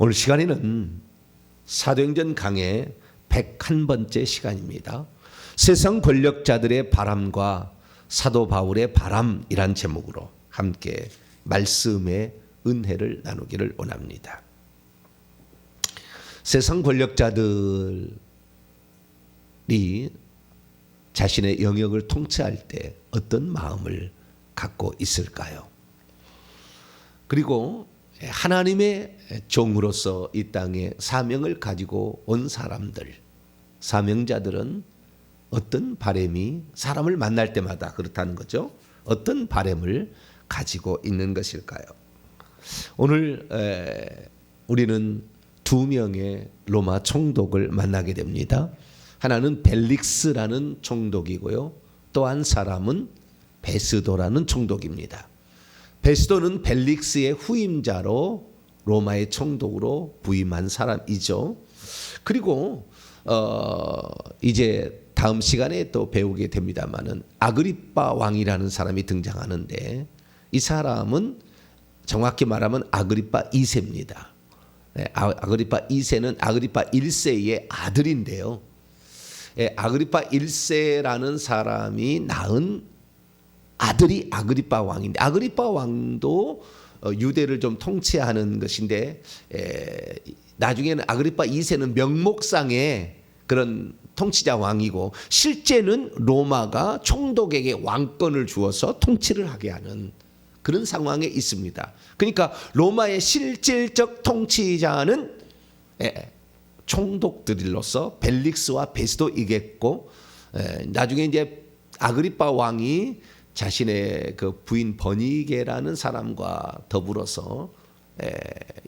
오늘 시간에는 사도행전 강의 101번째 시간입니다. 세상 권력자들의 바람과 사도 바울의 바람이란 제목으로 함께 말씀의 은혜를 나누기를 원합니다. 세상 권력자들이 자신의 영역을 통치할 때 어떤 마음을 갖고 있을까요? 그리고 하나님의 종으로서 이 땅에 사명을 가지고 온 사람들, 사명자들은 어떤 바람이 사람을 만날 때마다 그렇다는 거죠. 어떤 바람을 가지고 있는 것일까요? 오늘 우리는 두 명의 로마 총독을 만나게 됩니다. 하나는 벨릭스라는 총독이고요. 또 한 사람은 베스도라는 총독입니다. 베스도는 벨릭스의 후임자로 로마의 총독으로 부임한 사람이죠. 그리고 이제 다음 시간에 또 배우게 됩니다만은 아그리빠 왕이라는 사람이 등장하는데 이 사람은 정확히 말하면 아그리빠 2세입니다. 아그리빠 2세는 아그리빠 1세의 아들인데요. 아그리빠 1세라는 사람이 낳은 아들이 아그리빠 왕인데, 아그리빠 왕도 유대를 좀 통치하는 것인데 나중에는 아그리빠 2세는 명목상의 그런 통치자 왕이고, 실제는 로마가 총독에게 왕권을 주어서 통치를 하게 하는 그런 상황에 있습니다. 그러니까 로마의 실질적 통치자는 총독들로서 벨릭스와 베스도이겠고, 나중에 이제 아그리빠 왕이 자신의 그 부인 버니게라는 사람과 더불어서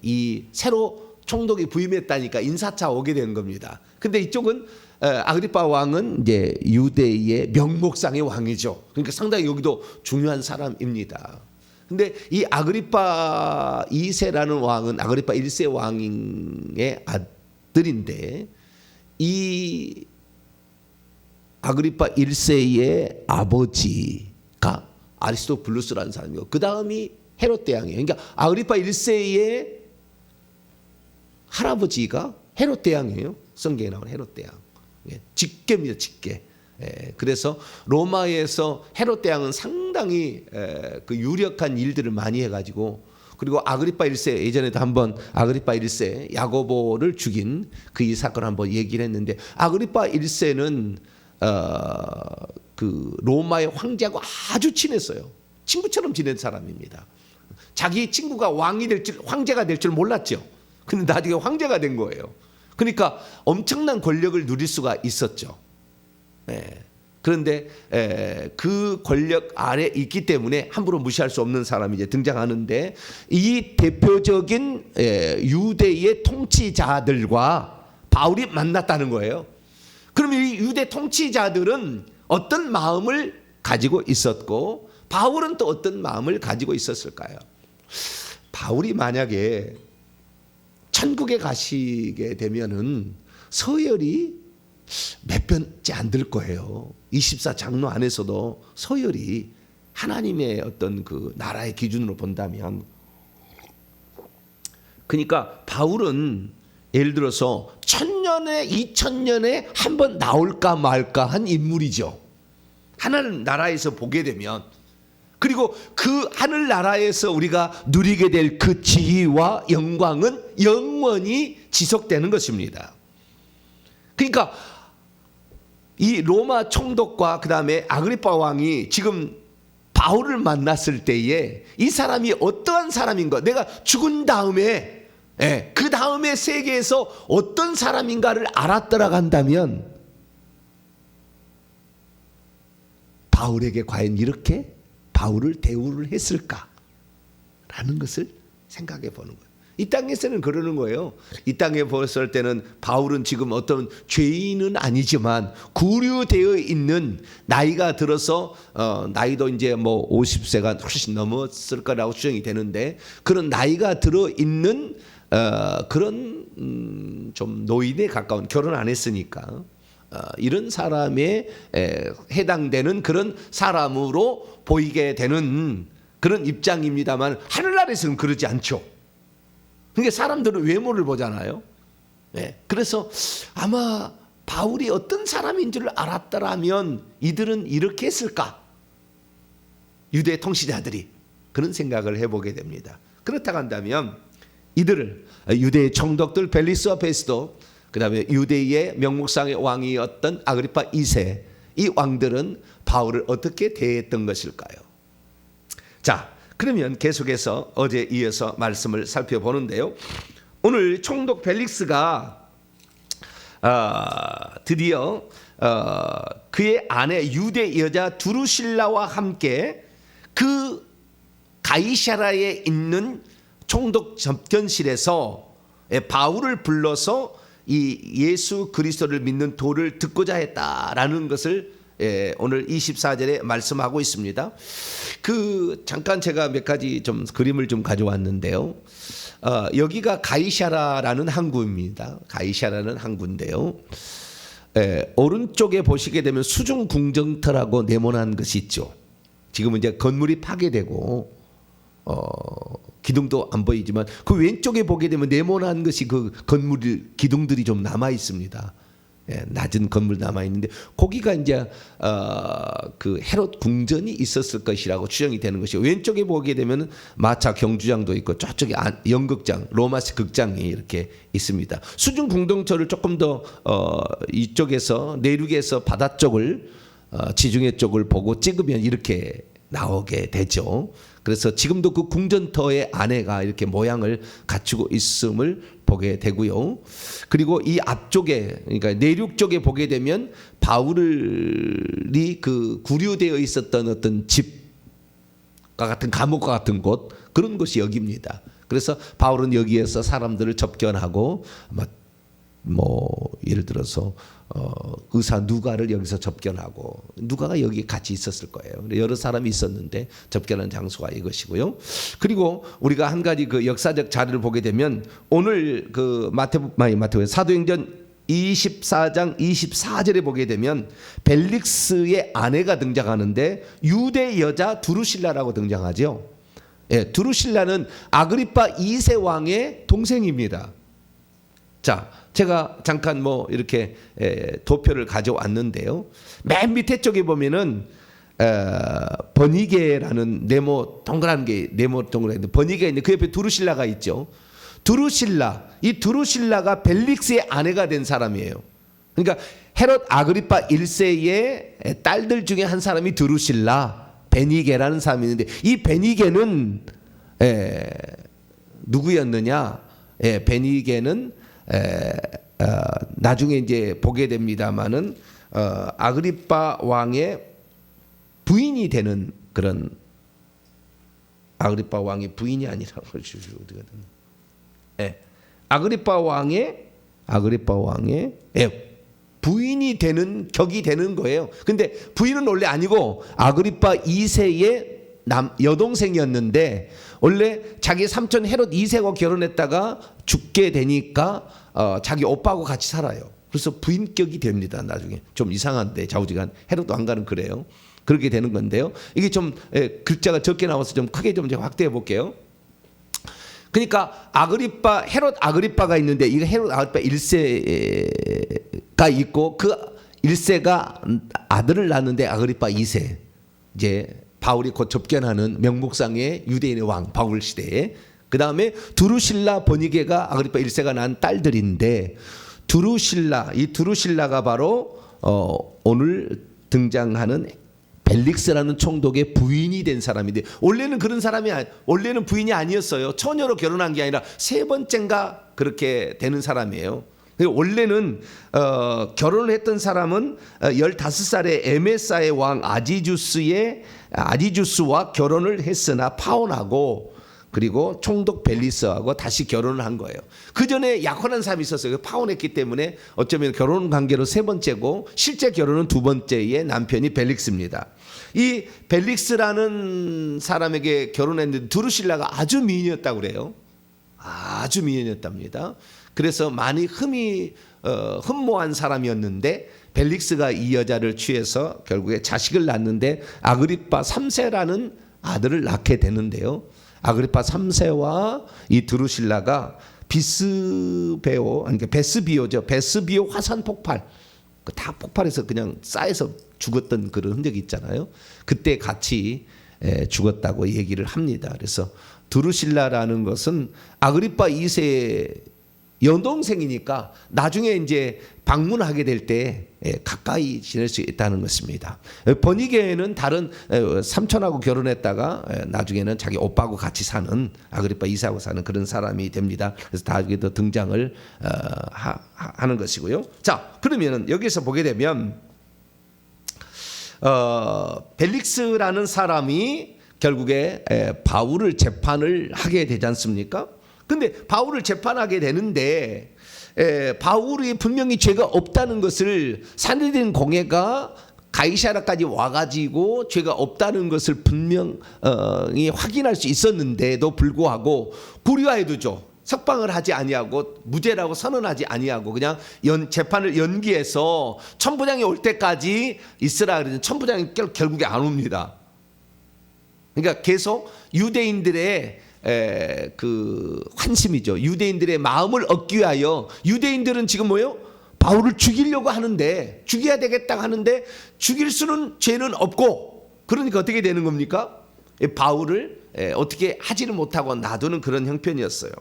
이 새로 총독이 부임했다니까 인사차 오게 된 겁니다. 근데 이쪽은 아그리빠 왕은 이제 유대의 명목상의 왕이죠. 그러니까 상당히 여기도 중요한 사람입니다. 근데 이 아그리빠 2세라는 왕은 아그리빠 1세 왕의 아들인데, 이 아그리빠 1세의 아버지가 아리스토블루스라는 사람이고, 그 다음이 헤롯 대왕이에요. 그러니까 아그리빠 1세의 할아버지가 헤롯 대왕이에요. 성경에 나오는 헤롯 대왕. 직계입니다, 직계. 그래서 로마에서 헤롯 대왕은 상당히 그 유력한 일들을 많이 해가지고, 그리고 아그리빠 1세, 예전에도 한번 아그리빠 1세 야고보를 죽인 그 이 사건을 한번 얘기를 했는데, 아그리빠 1세는 그 로마의 황제하고 아주 친했어요. 친구처럼 지낸 사람입니다. 자기 친구가 왕이 될 줄, 황제가 될 줄 몰랐죠. 근데 나중에 황제가 된 거예요. 그러니까 엄청난 권력을 누릴 수가 있었죠. 그런데 그 권력 아래 있기 때문에 함부로 무시할 수 없는 사람이 이제 등장하는데, 이 대표적인 유대의 통치자들과 바울이 만났다는 거예요. 그러면 이 유대 통치자들은 어떤 마음을 가지고 있었고, 바울은 또 어떤 마음을 가지고 있었을까요? 바울이 만약에 천국에 가시게 되면은 서열이 몇 번째 안 될 거예요. 24장로 안에서도 서열이 하나님의 어떤 그 나라의 기준으로 본다면, 그러니까 바울은 예를 들어서 1000년에 2000년에 한 번 나올까 말까 한 인물이죠. 하늘 나라에서 보게 되면, 그리고 그 하늘 나라에서 우리가 누리게 될 그 지위와 영광은 영원히 지속되는 것입니다. 그러니까 이 로마 총독과 그 다음에 아그리빠 왕이 지금 바울을 만났을 때에 이 사람이 어떠한 사람인가, 내가 죽은 다음에 그 다음에 세계에서 어떤 사람인가를 알았더라 한다면, 바울에게 과연 이렇게 바울을 대우를 했을까라는 것을 생각해 보는 거예요. 이 땅에서는 그러는 거예요. 이 땅에 봤을 때는 바울은 지금 어떤 죄인은 아니지만 구류되어 있는, 나이가 들어서 나이도 이제 뭐 50세가 훨씬 넘었을 거라고 추정이 되는데, 그런 나이가 들어 있는 그런 좀 노인에 가까운, 결혼 안 했으니까 이런 사람에 해당되는 그런 사람으로 보이게 되는 그런 입장입니다만, 하늘나라에서는 그러지 않죠. 그러니까 사람들은 외모를 보잖아요. 네. 그래서 아마 바울이 어떤 사람인 줄 알았더라면 이들은 이렇게 했을까? 유대 통치자들이 그런 생각을 해보게 됩니다. 그렇다고 한다면 이들을 유대의 총독들 벨리스와 베스도, 그 다음에 유대의 명목상의 왕이었던 아그리파 2세, 이 왕들은 바울을 어떻게 대했던 것일까요? 자, 그러면 계속해서 어제 이어서 말씀을 살펴보는데요. 오늘 총독 벨릭스가 드디어 그의 아내 유대 여자 두루실라와 함께 그 가이사랴에 있는 총독 접견실에서 바울을 불러서 이 예수 그리스도를 믿는 도를 듣고자 했다라는 것을 오늘 24절에 말씀하고 있습니다. 잠깐 제가 몇 가지 좀 그림을 좀 가져왔는데요. 여기가 가이사랴라는 항구입니다. 가이사랴라는 항구인데요. 오른쪽에 보시게 되면 수중 궁정터라고 네모난 것이 있죠. 지금은 이제 건물이 파괴되고 기둥도 안 보이지만 그 왼쪽에 보게 되면 네모난 것이 그 건물 기둥들이 좀 남아 있습니다. 낮은 건물 남아 있는데 거기가 이제 그 헤롯 궁전이 있었을 것이라고 추정이 되는 것이고, 왼쪽에 보게 되면 마차 경주장도 있고 저쪽에 연극장, 로마식 극장이 이렇게 있습니다. 수중 궁동처를 조금 더 이쪽에서 내륙에서 바다 쪽을 지중해 쪽을 보고 찍으면 이렇게 나오게 되죠. 그래서 지금도 그 궁전터의 안에가 이렇게 모양을 갖추고 있음을 보게 되고요. 그리고 이 앞쪽에, 그러니까 내륙 쪽에 보게 되면 바울이 그 구류되어 있었던 어떤 집과 같은 감옥과 같은 곳, 그런 곳이 여기입니다. 그래서 바울은 여기에서 사람들을 접견하고 뭐 예를 들어서 의사 누가를 여기서 접견하고, 누가가 여기 같이 있었을 거예요. 여러 사람이 있었는데 접견한 장소가 이것이고요. 그리고 우리가 한 가지 그 역사적 자료를 보게 되면 오늘 그 마태복음 사도행전 24장 24절에 보게 되면 벨릭스의 아내가 등장하는데 유대 여자 두루실라라고 등장하죠. 두루실라는 아그리파 2세 왕의 동생입니다. 자, 제가 잠깐 뭐 이렇게 도표를 가져왔는데요. 맨 밑에 쪽에 보면은 버니게라는 네모 동그란 게 버니게가 있는데 그 옆에 두루실라가 있죠. 이 두루실라가 벨릭스의 아내가 된 사람이에요. 그러니까 헤롯 아그리파 1세의 딸들 중에 한 사람이 두루실라, 베니게라는 사람이 있는데, 이 베니게는 누구였느냐? 베니게는 나중에 이제 보게 됩니다만은 아그리파 왕의 부인이 되는 그런, 아그리파 왕의 부인이 아니라고 어디가 아그리파 왕의 부인이 되는 격이 되는 거예요. 근데 부인은 원래 아니고 아그리파 2세의 여동생이었는데, 원래 자기 삼촌 헤롯 2세하고 결혼했다가 죽게 되니까 자기 오빠하고 같이 살아요. 그래서 부인격이 됩니다. 나중에 좀 이상한데 좌우지간 헤롯 왕가는 그래요. 그렇게 되는 건데요. 이게 좀 글자가 적게 나와서 좀 크게 좀 제가 확대해 볼게요. 그러니까 헤롯 아그리파가 있는데, 이거 헤롯 아그리파 1세가 있고 그 1세가 아들을 낳는데 아그리파 2세, 이제 바울이 곧 접견하는 명목상의 유대인의 왕 바울 시대에, 그 다음에 두루실라, 버니게가 아그리파 1세가 낳은 딸들인데, 이 두루실라가 바로 오늘 등장하는 벨릭스라는 총독의 부인이 된 사람인데, 원래는 원래는 부인이 아니었어요. 처녀로 결혼한 게 아니라 세 번째인가 그렇게 되는 사람이에요. 원래는 결혼을 했던 사람은 15살의 에메사의 왕 아디주스와 결혼을 했으나 파혼하고, 그리고 총독 벨리스하고 다시 결혼을 한 거예요. 그 전에 약혼한 사람이 있었어요. 파혼했기 때문에 어쩌면 결혼 관계로 세 번째고, 실제 결혼은 두 번째의 남편이 벨릭스입니다. 이 벨릭스라는 사람에게 결혼했는데 두루실라가 아주 미인이었다고 그래요. 아주 미인이었답니다. 그래서 많이 흠모한 사람이었는데, 벨릭스가 이 여자를 취해서 결국에 자식을 낳는데 아그리파 3세라는 아들을 낳게 되는데요. 아그리파 3세와 이 드루실라가 베스비오죠. 베스비오 화산 폭발. 다 폭발해서 그냥 쌓여서 죽었던 그런 흔적이 있잖아요. 그때 같이 죽었다고 얘기를 합니다. 그래서 드루실라라는 것은 아그리파 2세의 여동생이니까 나중에 이제 방문하게 될 때 가까이 지낼 수 있다는 것입니다. 버니게는 다른 삼촌하고 결혼했다가 나중에는 자기 오빠하고 같이 사는 아그리파 2세하고 사는 그런 사람이 됩니다. 그래서 다윗도 등장을 하는 것이고요. 자, 그러면 여기서 보게 되면 벨릭스라는 사람이 결국에 바울을 재판을 하게 되지 않습니까? 근데 바울을 재판하게 되는데 바울이 분명히 죄가 없다는 것을 산헤드린 공회가 가이사랴까지 와가지고 죄가 없다는 것을 분명히 확인할 수 있었는데도 불구하고 구류하에 두죠. 석방을 하지 아니하고 무죄라고 선언하지 아니하고 그냥 재판을 연기해서 천부장이 올 때까지 있으라 그러는데 천부장이 결국에 안 옵니다. 그러니까 계속 유대인들의 그 환심이죠. 유대인들의 마음을 얻기 위하여 유대인들은 지금 뭐예요? 바울을 죽이려고 하는데 죽여야 되겠다 하는데 죽일 수는 죄는 없고 그러니까 어떻게 되는 겁니까? 바울을 어떻게 하지를 못하고 놔두는 그런 형편이었어요.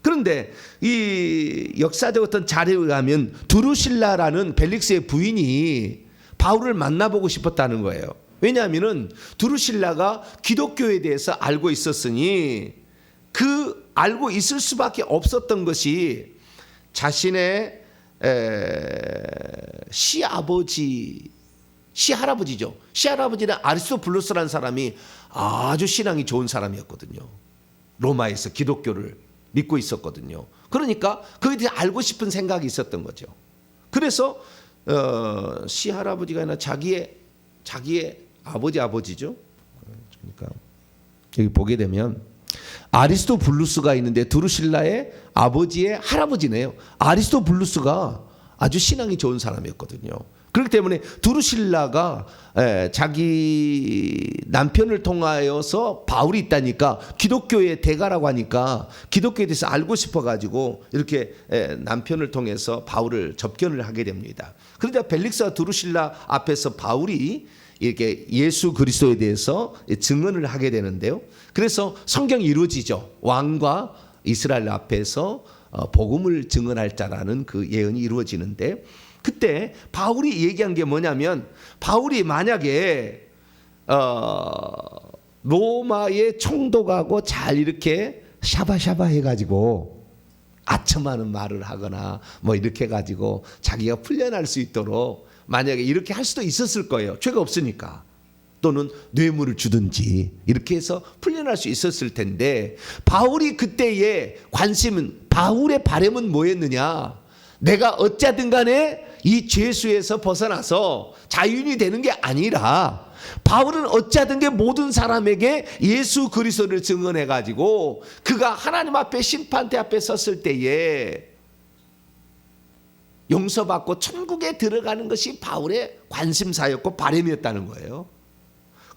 그런데 이 역사적 어떤 자료에 의하면 드루실라라는 벨릭스의 부인이 바울을 만나보고 싶었다는 거예요. 왜냐하면은 드루실라가 기독교에 대해서 알고 있었으니 그 알고 있을 수밖에 없었던 것이 자신의 시할아버지죠. 시할아버지는 아리스토블루스라는 사람이 아주 신앙이 좋은 사람이었거든요. 로마에서 기독교를 믿고 있었거든요. 그러니까 그에 대해 알고 싶은 생각이 있었던 거죠. 그래서 시할아버지가 아니라 자기의 아버지죠. 그러니까 여기 보게 되면 아리스토블루스가 있는데 드루실라의 아버지의 할아버지네요. 아리스토블루스가 아주 신앙이 좋은 사람이었거든요. 그렇기 때문에 드루실라가 자기 남편을 통하여서 바울이 있다니까 기독교의 대가라고 하니까 기독교에 대해서 알고 싶어가지고 이렇게 남편을 통해서 바울을 접견을 하게 됩니다. 그러자 벨릭스와 드루실라 앞에서 바울이 이렇게 예수 그리스도에 대해서 증언을 하게 되는데요. 그래서 성경이 이루어지죠. 왕과 이스라엘 앞에서 복음을 증언할 자라는 그 예언이 이루어지는데 그때 바울이 얘기한 게 뭐냐면 바울이 만약에 로마의 총독하고 잘 이렇게 샤바샤바 해가지고 아첨하는 말을 하거나 뭐 이렇게 해가지고 자기가 풀려날 수 있도록 만약에 이렇게 할 수도 있었을 거예요. 죄가 없으니까. 또는 뇌물을 주든지 이렇게 해서 풀려날 수 있었을 텐데 바울이 그때의 관심은 바울의 바람은 뭐였느냐? 내가 어찌하든 간에 이 죄수에서 벗어나서 자유인이 되는 게 아니라 바울은 어찌하든 게 모든 사람에게 예수 그리스도를 증언해 가지고 그가 하나님 앞에 심판대 앞에 섰을 때에 용서받고 천국에 들어가는 것이 바울의 관심사였고 바람이었다는 거예요.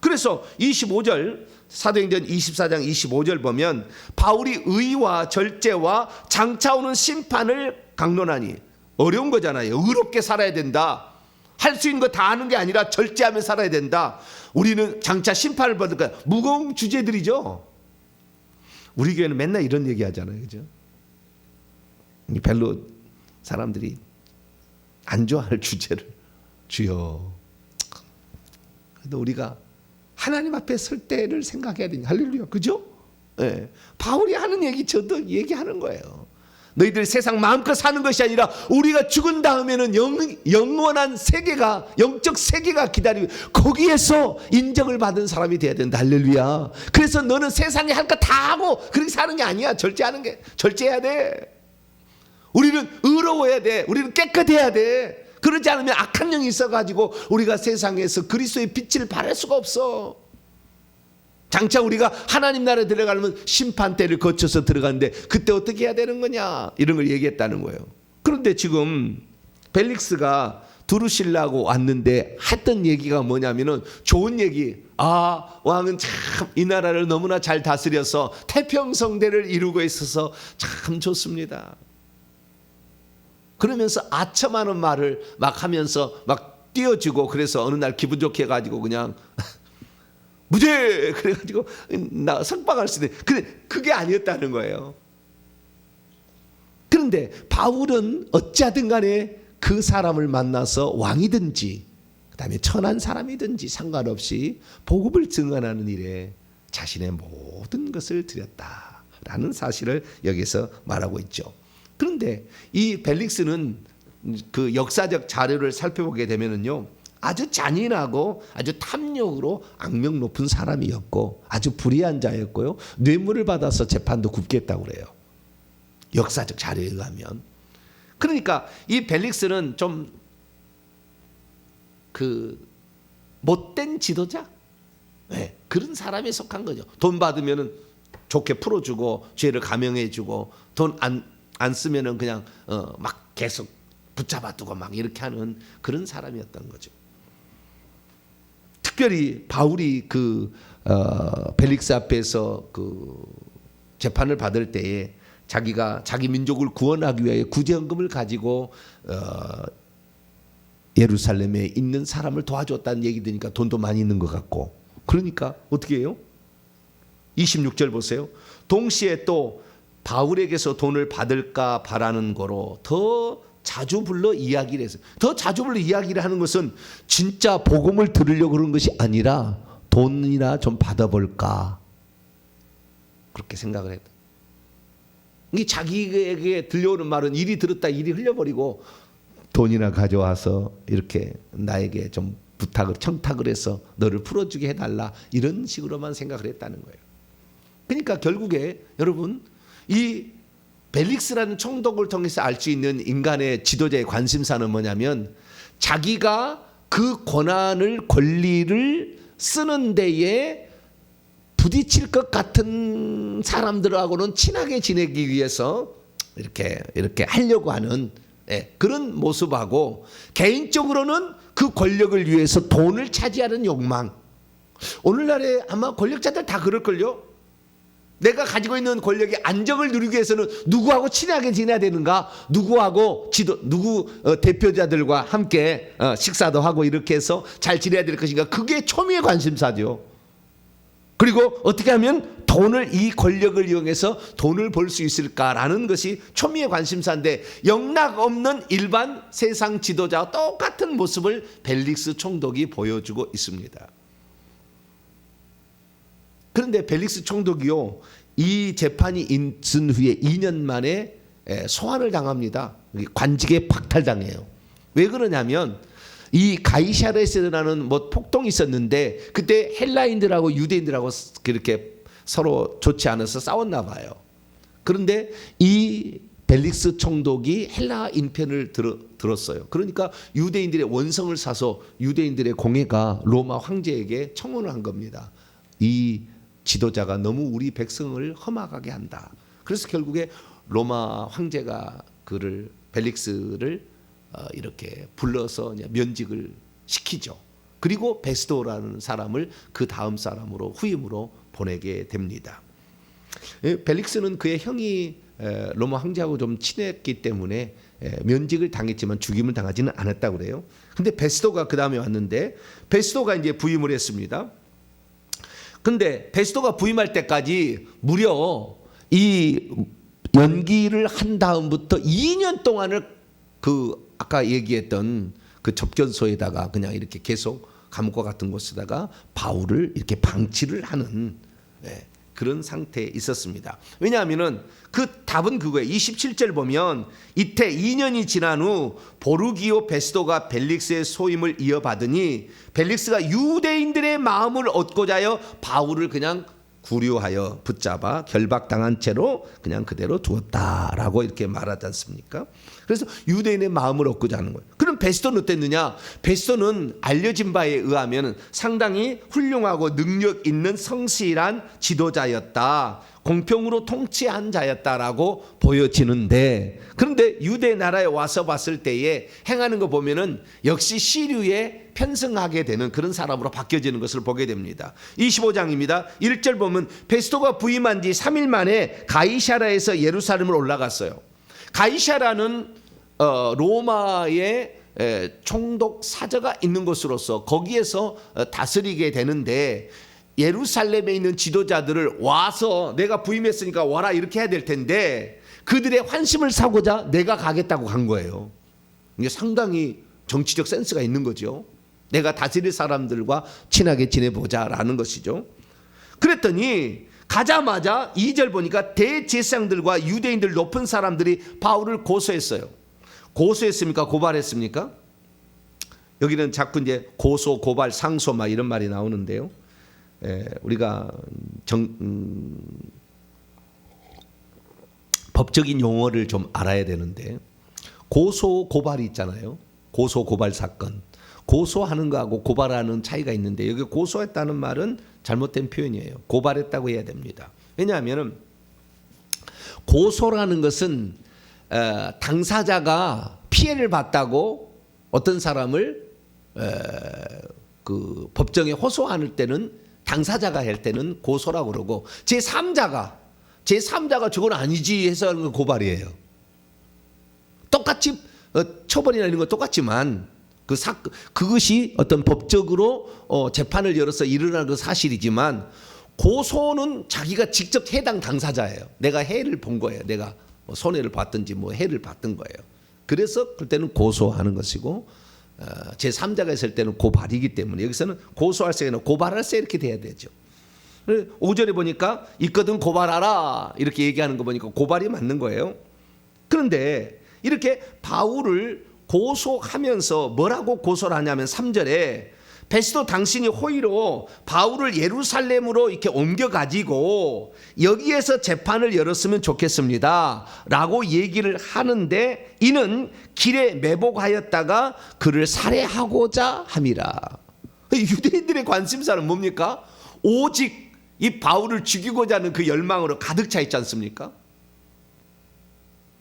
그래서 25절 사도행전 24장 25절 보면 바울이 의와 절제와 장차 오는 심판을 강론하니 어려운 거잖아요. 의롭게 살아야 된다. 할 수 있는 거 다 하는 게 아니라 절제하며 살아야 된다. 우리는 장차 심판을 받을 거야. 무거운 주제들이죠. 우리 교회는 맨날 이런 얘기 하잖아요. 그죠? 별로 사람들이 안 좋아할 주제를 주여. 그래도 우리가 하나님 앞에 설 때를 생각해야 되니까 할렐루야. 그죠? 네. 바울이 하는 얘기 저도 얘기하는 거예요. 너희들 세상 마음껏 사는 것이 아니라 우리가 죽은 다음에는 영원한 세계가 영적 세계가 기다리고 거기에서 인정을 받은 사람이 돼야 된다. 할렐루야. 그래서 너는 세상에 할 거 다 하고 그렇게 사는 게 아니야. 절제해야 돼. 우리는 의로워야 돼. 우리는 깨끗해야 돼. 그러지 않으면 악한 영이 있어가지고 우리가 세상에서 그리스도의 빛을 발할 수가 없어. 장차 우리가 하나님 나라에 들어가려면 심판대를 거쳐서 들어가는데 그때 어떻게 해야 되는 거냐 이런 걸 얘기했다는 거예요. 그런데 지금 벨릭스가 들으시려고 왔는데 했던 얘기가 뭐냐면은 좋은 얘기. 왕은 참 이 나라를 너무나 잘 다스려서 태평성대를 이루고 있어서 참 좋습니다. 그러면서 아첨하는 말을 막 하면서 막 띄워주고, 그래서 어느 날 기분 좋게 해가지고 그냥 무죄 그래가지고 나 석방할 수 있는, 근데 그게 아니었다는 거예요. 그런데 바울은 어찌하든 간에 그 사람을 만나서 왕이든지 그다음에 천한 사람이든지 상관없이 복음을 증언하는 일에 자신의 모든 것을 드렸다라는 사실을 여기서 말하고 있죠. 그런데 이 벨릭스는 그 역사적 자료를 살펴보게 되면은요, 아주 잔인하고 아주 탐욕으로 악명 높은 사람이었고 아주 불의한 자였고요, 뇌물을 받아서 재판도 굽게 했다고 그래요, 역사적 자료에 의하면. 그러니까 이 벨릭스는 좀 그 못된 지도자, 네, 그런 사람에 속한 거죠. 돈 받으면은 좋게 풀어주고 죄를 감형해주고, 돈 안 쓰면은 그냥 막 계속 붙잡아두고 막 이렇게 하는 그런 사람이었던 거죠. 특별히 바울이 그 벨릭스 앞에서 그 재판을 받을 때에 자기가 자기 민족을 구원하기 위해 구제헌금을 가지고 예루살렘에 있는 사람을 도와줬다는 얘기 들으니까 돈도 많이 있는 것 같고, 그러니까 어떻게 해요? 26절 보세요. 동시에 또 바울에게서 돈을 받을까 바라는 거로 더 자주 불러 이야기를 했어요. 더 자주 불러 이야기를 하는 것은 진짜 복음을 들으려고 그런 것이 아니라 돈이나 좀 받아볼까, 그렇게 생각을 했다. 이 자기에게 들려오는 말은 이리 들었다 이리 흘려버리고, 돈이나 가져와서 이렇게 나에게 좀 부탁을 청탁을 해서 너를 풀어주게 해달라, 이런 식으로만 생각을 했다는 거예요. 그러니까 결국에 여러분, 이 벨릭스라는 총독을 통해서 알 수 있는 인간의 지도자의 관심사는 뭐냐면, 자기가 그 권한을 권리를 쓰는 데에 부딪힐 것 같은 사람들하고는 친하게 지내기 위해서 이렇게 하려고 하는, 그런 모습하고, 개인적으로는 그 권력을 위해서 돈을 차지하는 욕망. 오늘날에 아마 권력자들 다 그럴걸요. 내가 가지고 있는 권력의 안정을 누리기 위해서는 누구하고 친하게 지내야 되는가, 누구 대표자들과 함께 식사도 하고 이렇게 해서 잘 지내야 될 것인가, 그게 초미의 관심사죠. 그리고 어떻게 하면 돈을, 이 권력을 이용해서 돈을 벌 수 있을까라는 것이 초미의 관심사인데, 영락 없는 일반 세상 지도자와 똑같은 모습을 벨릭스 총독이 보여주고 있습니다. 그런데 벨릭스 총독이요, 이 재판이 있은 후에 2년 만에 소환을 당합니다. 관직에 박탈당해요. 왜 그러냐면, 이 가이사르에서라는 뭐 폭동이 있었는데, 그때 헬라인들하고 유대인들하고 그렇게 서로 좋지 않아서 싸웠나 봐요. 그런데 이 벨릭스 총독이 헬라인 편을 들었어요. 그러니까 유대인들의 원성을 사서 유대인들의 공회가 로마 황제에게 청원을 한 겁니다. 이 지도자가 너무 우리 백성을 험악하게 한다. 그래서 결국에 로마 황제가 벨릭스를 이렇게 불러서 면직을 시키죠. 그리고 베스도라는 사람을 그 다음 사람으로 후임으로 보내게 됩니다. 벨릭스는 그의 형이 로마 황제하고 좀 친했기 때문에 면직을 당했지만 죽임을 당하지는 않았다고 그래요. 근데 베스도가 그 다음에 왔는데, 베스도가 이제 부임을 했습니다. 근데 베스도가 부임할 때까지 무려 이 연기를 한 다음부터 2년 동안을 아까 얘기했던 그 접견소에다가 그냥 이렇게 계속 감옥과 같은 곳에다가 바울을 이렇게 방치를 하는 그런 상태에 있었습니다. 왜냐하면은 그 답은 그거예요. 27절 보면, 이때 2년이 지난 후 보르기오 베스도가 벨릭스의 소임을 이어받으니 벨릭스가 유대인들의 마음을 얻고자 하여 바울을 그냥 구류하여 붙잡아 결박당한 채로 그냥 그대로 두었다라고 이렇게 말하지 않습니까? 그래서 유대인의 마음을 얻고자 하는 거예요. 그럼 베스도는 어땠느냐? 베스도는 알려진 바에 의하면 상당히 훌륭하고 능력 있는 성실한 지도자였다. 공평으로 통치한 자였다라고 보여지는데, 그런데 유대 나라에 와서 봤을 때에 행하는 거 보면은 역시 시류에 편승하게 되는 그런 사람으로 바뀌어지는 것을 보게 됩니다. 25장입니다. 1절 보면 베스토가 부임한 지 3일 만에 가이사라에서 예루살렘을 올라갔어요. 가이사라는 로마의 총독 사저가 있는 곳으로서 거기에서 다스리게 되는데, 예루살렘에 있는 지도자들을 와서 내가 부임했으니까 와라 이렇게 해야 될 텐데 그들의 환심을 사고자 내가 가겠다고 간 거예요. 이게 상당히 정치적 센스가 있는 거죠. 내가 다스릴 사람들과 친하게 지내보자라는 것이죠. 그랬더니 가자마자 2절 보니까 대제사장들과 유대인들 높은 사람들이 바울을 고소했어요. 고소했습니까? 고발했습니까? 여기는 자꾸 이제 고소, 고발, 상소 막 이런 말이 나오는데요. 우리가 법적인 용어를 좀 알아야 되는데, 고소 고발이 있잖아요. 고소 고발 사건. 고소하는 거하고 고발하는 차이가 있는데, 여기 고소했다는 말은 잘못된 표현이에요. 고발했다고 해야 됩니다. 왜냐하면 고소라는 것은 당사자가 피해를 봤다고 어떤 사람을 그 법정에 호소할 때는, 당사자가 할 때는 고소라고 그러고, 제3자가 저건 아니지 해서 하는 건 고발이에요. 똑같이 처벌이나 이런 거 똑같지만 그것이 어떤 법적으로 재판을 열어서 일어나는 건 사실이지만, 고소는 자기가 직접 해당 당사자예요. 내가 해를 본 거예요. 내가 손해를 봤든지 뭐 해를 받던 거예요. 그래서 그때는 고소하는 것이고, 제3자가 있을 때는 고발이기 때문에 여기서는 고소할 세 아니라 고발할 세 이렇게 돼야 되죠. 5절에 보니까 있거든 고발하라 이렇게 얘기하는 거 보니까 고발이 맞는 거예요. 그런데 이렇게 바울을 고소하면서 뭐라고 고소를 하냐면 3절에 베스도 당신이 호의로 바울을 예루살렘으로 이렇게 옮겨가지고 여기에서 재판을 열었으면 좋겠습니다 라고 얘기를 하는데, 이는 길에 매복하였다가 그를 살해하고자 함이라. 유대인들의 관심사는 뭡니까? 오직 이 바울을 죽이고자 하는 그 열망으로 가득 차 있지 않습니까?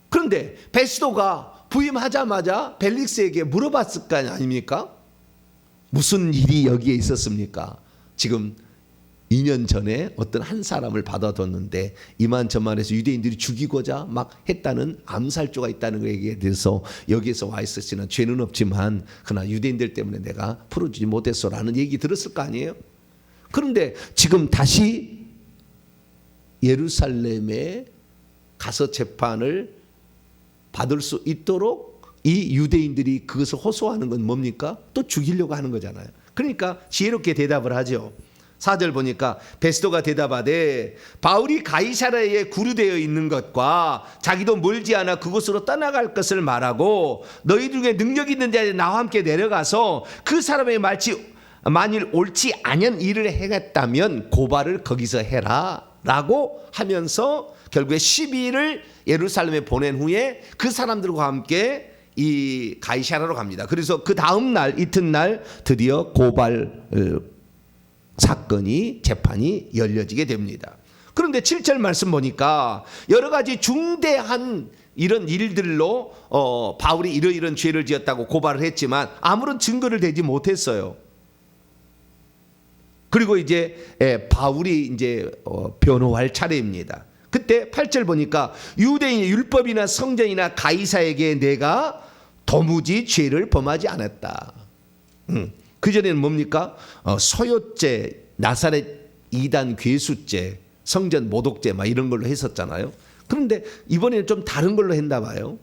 그런데 베스도가 부임하자마자 벨릭스에게 물어봤을 거 아닙니까? 무슨 일이 여기에 있었습니까? 지금 2년 전에 어떤 한 사람을 받아뒀는데 이만저만해서 유대인들이 죽이고자 막 했다는 암살조가 있다는 것에 대해서 여기에서 와 있었으나 죄는 없지만 그러나 유대인들 때문에 내가 풀어주지 못했어라는 얘기 들었을 거 아니에요? 그런데 지금 다시 예루살렘에 가서 재판을 받을 수 있도록 이 유대인들이 그것을 호소하는 건 뭡니까? 또 죽이려고 하는 거잖아요. 그러니까 지혜롭게 대답을 하죠. 4절 보니까 베스도가 대답하되 바울이 가이사라에 구류되어 있는 것과 자기도 멀지 않아 그곳으로 떠나갈 것을 말하고, 너희 중에 능력 있는 자들이 나와 함께 내려가서 그 사람의 말치 만일 옳지 않은 일을 행했다면 고발을 거기서 해라 라고 하면서 결국에 12일을 예루살렘에 보낸 후에 그 사람들과 함께 이 가이사라로 갑니다. 그래서 그 다음 날 이튿날 드디어 고발 사건이 재판이 열려지게 됩니다. 그런데 7절 말씀 보니까 여러 가지 중대한 이런 일들로 바울이 이런 죄를 지었다고 고발을 했지만 아무런 증거를 대지 못했어요. 그리고 이제 바울이 이제 변호할 차례입니다. 그때 8절 보니까 유대인의 율법이나 성전이나 가이사에게 내가 도무지 죄를 범하지 않았다. 그전에는 뭡니까? 소요죄, 나사렛 이단 괴수죄, 성전 모독죄 막 이런 걸로 했었잖아요. 그런데 이번에는 좀 다른 걸로 했나 봐요.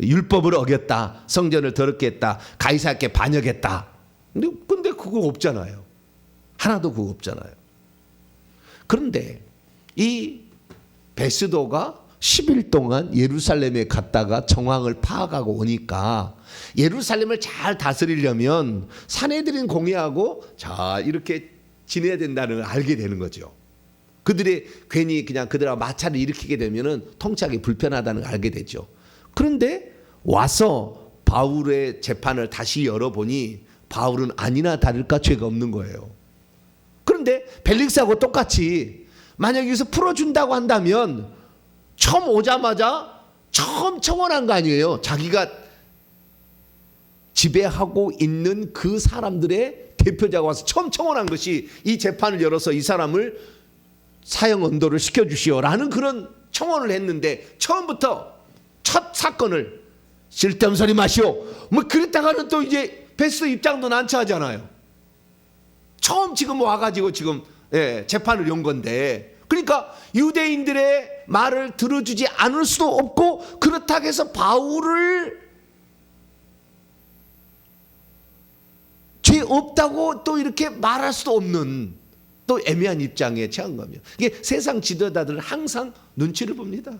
율법을 어겼다, 성전을 더럽게 했다, 가이사에게 반역했다. 근데 그거 없잖아요. 하나도 그거 없잖아요. 그런데 이 베스도가 10일 동안 예루살렘에 갔다가 정황을 파악하고 오니까 예루살렘을 잘 다스리려면 산헤드린 공회하고 자 이렇게 지내야 된다는 걸 알게 되는 거죠. 그들이 괜히 그냥 그들하고 마찰을 일으키게 되면은 통치하기 불편하다는 걸 알게 되죠. 그런데 와서 바울의 재판을 다시 열어보니 바울은 아니나 다를까 죄가 없는 거예요. 그런데 벨릭스하고 똑같이 만약 여기서 풀어준다고 한다면 처음 오자마자 처음 청원한 거 아니에요. 자기가 지배하고 있는 그 사람들의 대표자가 와서 처음 청원한 것이 이 재판을 열어서 이 사람을 사형 언도를 시켜주시오라는 그런 청원을 했는데, 처음부터 첫 사건을 쓸데없는 소리 마시오 뭐 그랬다가는 또 이제 베스트 입장도 난처하잖아요. 처음 지금 와가지고 지금 재판을 연 건데, 그러니까 유대인들의 말을 들어주지 않을 수도 없고, 그렇다고 해서 바울을 죄 없다고 또 이렇게 말할 수도 없는 또 애매한 입장에 처한 겁니다. 이게 세상 지도자들은 항상 눈치를 봅니다.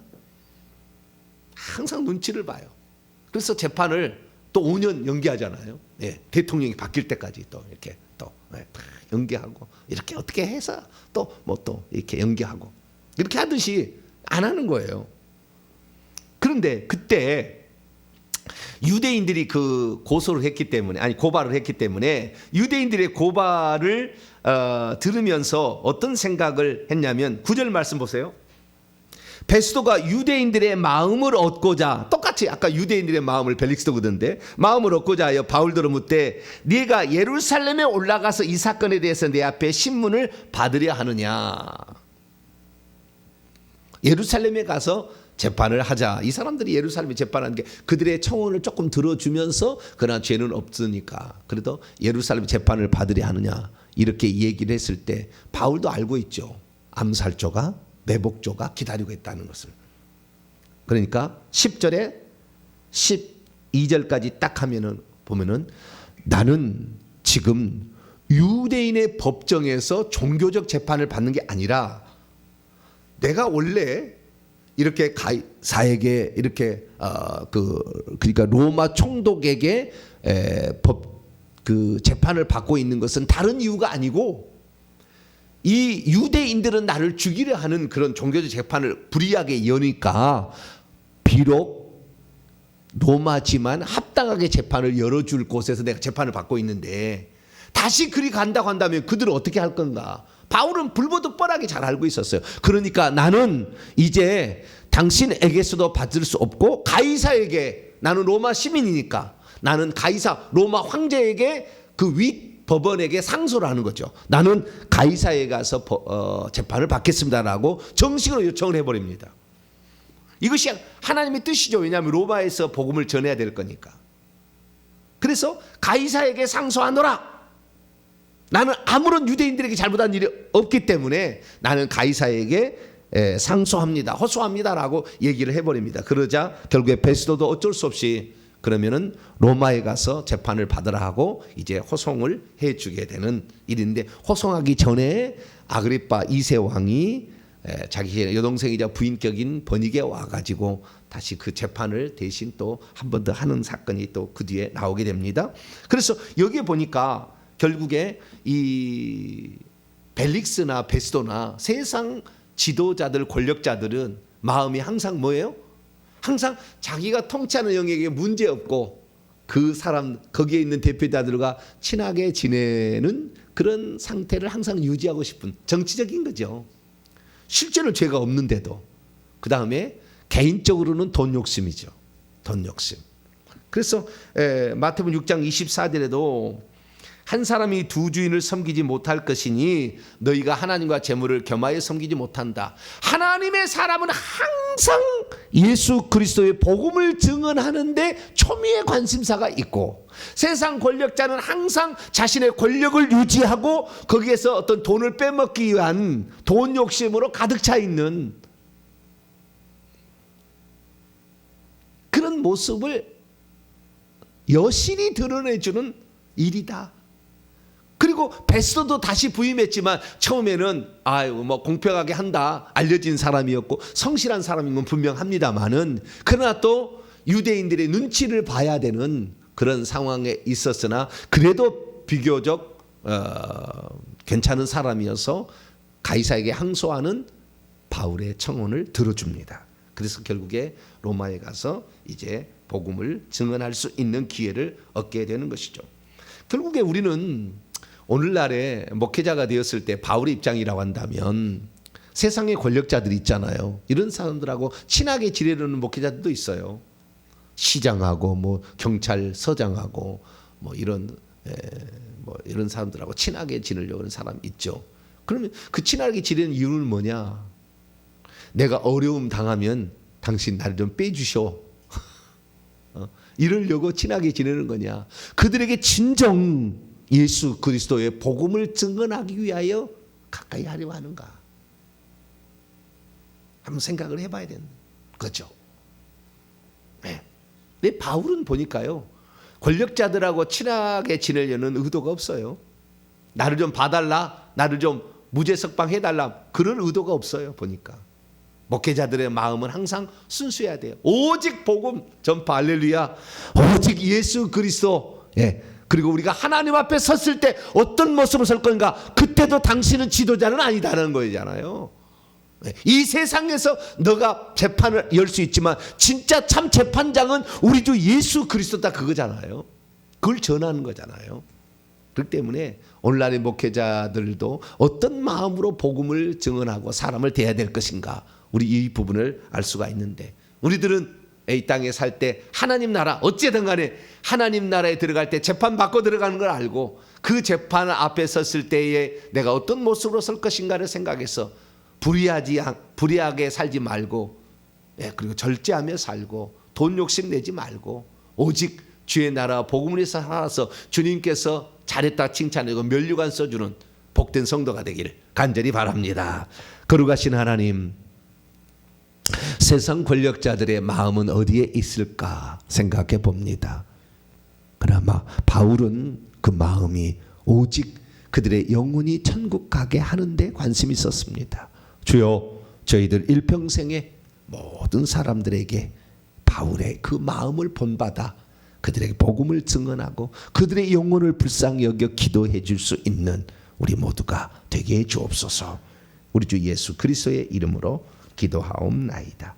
항상 눈치를 봐요. 그래서 재판을 또 5년 연기하잖아요. 대통령이 바뀔 때까지 또 이렇게 또 연기하고, 이렇게 어떻게 해서 또 뭐 또 이렇게 연기하고, 이렇게 하듯이 안 하는 거예요. 그런데 그때 유대인들이 그 고소를 했기 때문에, 아니 고발을 했기 때문에, 유대인들의 고발을 들으면서 어떤 생각을 했냐면 9절 말씀 보세요. 베스도가 유대인들의 마음을 얻고자, 똑같이 아까 유대인들의 마음을 벨릭스도 그던데, 마음을 얻고자 하여 바울더러 묻되 네가 예루살렘에 올라가서 이 사건에 대해서 내 앞에 신문을 받으려 하느냐. 예루살렘에 가서 재판을 하자. 이 사람들이 예루살렘에 재판하는 게 그들의 청원을 조금 들어주면서, 그러나 죄는 없으니까 그래도 예루살렘 재판을 받으려 하느냐, 이렇게 얘기를 했을 때 바울도 알고 있죠. 암살조가, 매복조가 기다리고 있다는 것을. 그러니까 10절에 12절까지 딱 하면은 보면은, 나는 지금 유대인의 법정에서 종교적 재판을 받는 게 아니라, 내가 원래 이렇게 가이사에게 이렇게 그러니까 로마 총독에게 그 재판을 받고 있는 것은 다른 이유가 아니고, 이 유대인들은 나를 죽이려 하는 그런 종교적 재판을 불이하게 여니까, 비록 로마지만 합당하게 재판을 열어줄 곳에서 내가 재판을 받고 있는데, 다시 그리 간다고 한다면 그들은 어떻게 할 건가. 바울은 불보듯 뻔하게 잘 알고 있었어요. 그러니까 나는 이제 당신에게서도 받을 수 없고, 가이사에게, 나는 로마 시민이니까 나는 가이사 로마 황제에게, 그 윗 법원에게 상소를 하는 거죠. 나는 가이사에 가서 재판을 받겠습니다라고 정식으로 요청을 해버립니다. 이것이 하나님의 뜻이죠. 왜냐하면 로마에서 복음을 전해야 될 거니까. 그래서 가이사에게 상소하노라. 나는 아무런 유대인들에게 잘못한 일이 없기 때문에 나는 가이사에게 상소합니다, 호소합니다라고 얘기를 해버립니다. 그러자 결국에 베스도도 어쩔 수 없이 그러면은 로마에 가서 재판을 받으라 하고 이제 호송을 해주게 되는 일인데, 호송하기 전에 아그리파 2세 왕이 자기 여동생이자 부인격인 버니게 와가지고 다시 그 재판을 대신 또 한 번 더 하는 사건이 또 그 뒤에 나오게 됩니다. 그래서 여기에 보니까 결국에 이 벨릭스나 베스도나 세상 지도자들, 권력자들은 마음이 항상 뭐예요? 항상 자기가 통치하는 영역에 문제 없고 그 사람, 거기에 있는 대표자들과 친하게 지내는 그런 상태를 항상 유지하고 싶은, 정치적인 거죠. 실제로 죄가 없는데도. 그 다음에 개인적으로는 돈 욕심이죠. 돈 욕심. 그래서 마태복음 6장 24절에도 한 사람이 두 주인을 섬기지 못할 것이니 너희가 하나님과 재물을 겸하여 섬기지 못한다. 하나님의 사람은 항상 예수 그리스도의 복음을 증언하는데 초미의 관심사가 있고, 세상 권력자는 항상 자신의 권력을 유지하고 거기에서 어떤 돈을 빼먹기 위한 돈 욕심으로 가득 차 있는 그런 모습을 여실히 드러내주는 일이다. 그리고 베스도도 다시 부임했지만 처음에는 뭐 공평하게 한다, 알려진 사람이었고 성실한 사람인 건 분명합니다만은, 그러나 또 유대인들의 눈치를 봐야 되는 그런 상황에 있었으나 그래도 비교적 괜찮은 사람이어서 가이사에게 항소하는 바울의 청혼을 들어줍니다. 그래서 결국에 로마에 가서 이제 복음을 증언할 수 있는 기회를 얻게 되는 것이죠. 결국에 우리는 오늘날에 목회자가 되었을 때 바울의 입장이라고 한다면 세상의 권력자들이 있잖아요. 이런 사람들하고 친하게 지내려는 목회자들도 있어요. 시장하고 뭐 경찰서장하고 뭐 이런 사람들하고 친하게 지내려고 하는 사람 있죠. 그러면 그 친하게 지내는 이유는 뭐냐? 내가 어려움 당하면 당신 나를 좀 빼주셔. 이러려고 친하게 지내는 거냐? 그들에게 진정 예수 그리스도의 복음을 증언하기 위하여 가까이 하려 하는가? 한번 생각을 해봐야 되는 거죠. 네. 근데 바울은 보니까요, 권력자들하고 친하게 지내려는 의도가 없어요. 나를 좀 봐달라, 나를 좀 무죄석방 해달라, 그런 의도가 없어요. 보니까 목회자들의 마음은 항상 순수해야 돼요. 오직 복음 전파, 할렐루야. 오직 예수 그리스도. 그리고 우리가 하나님 앞에 섰을 때 어떤 모습으로 설 건가? 그때도 당신은 지도자는 아니다라는 거잖아요. 이 세상에서 너가 재판을 열 수 있지만 진짜 참 재판장은 우리 주 예수 그리스도다, 그거잖아요. 그걸 전하는 거잖아요. 그렇기 때문에 오늘날의 목회자들도 어떤 마음으로 복음을 증언하고 사람을 대해야 될 것인가, 우리 이 부분을 알 수가 있는데, 우리들은 이 땅에 살 때 하나님 나라, 어찌든 간에 하나님 나라에 들어갈 때 재판 받고 들어가는 걸 알고 그 재판 앞에 섰을 때에 내가 어떤 모습으로 설 것인가를 생각해서 불의하게 살지 말고, 그리고 절제하며 살고 돈 욕심 내지 말고 오직 주의 나라 복음을 위해서 살아서 주님께서 잘했다 칭찬하고 면류관 써주는 복된 성도가 되기를 간절히 바랍니다. 거룩하신 하나님, 세상 권력자들의 마음은 어디에 있을까 생각해 봅니다. 그나마 바울은 그 마음이 오직 그들의 영혼이 천국 가게 하는 데 관심이 있었습니다. 주여, 저희들 일평생에 모든 사람들에게 바울의 그 마음을 본받아 그들에게 복음을 증언하고 그들의 영혼을 불쌍히 여겨 기도해 줄 수 있는 우리 모두가 되게 해 주옵소서. 우리 주 예수 그리스도의 이름으로 기도하옵나이다.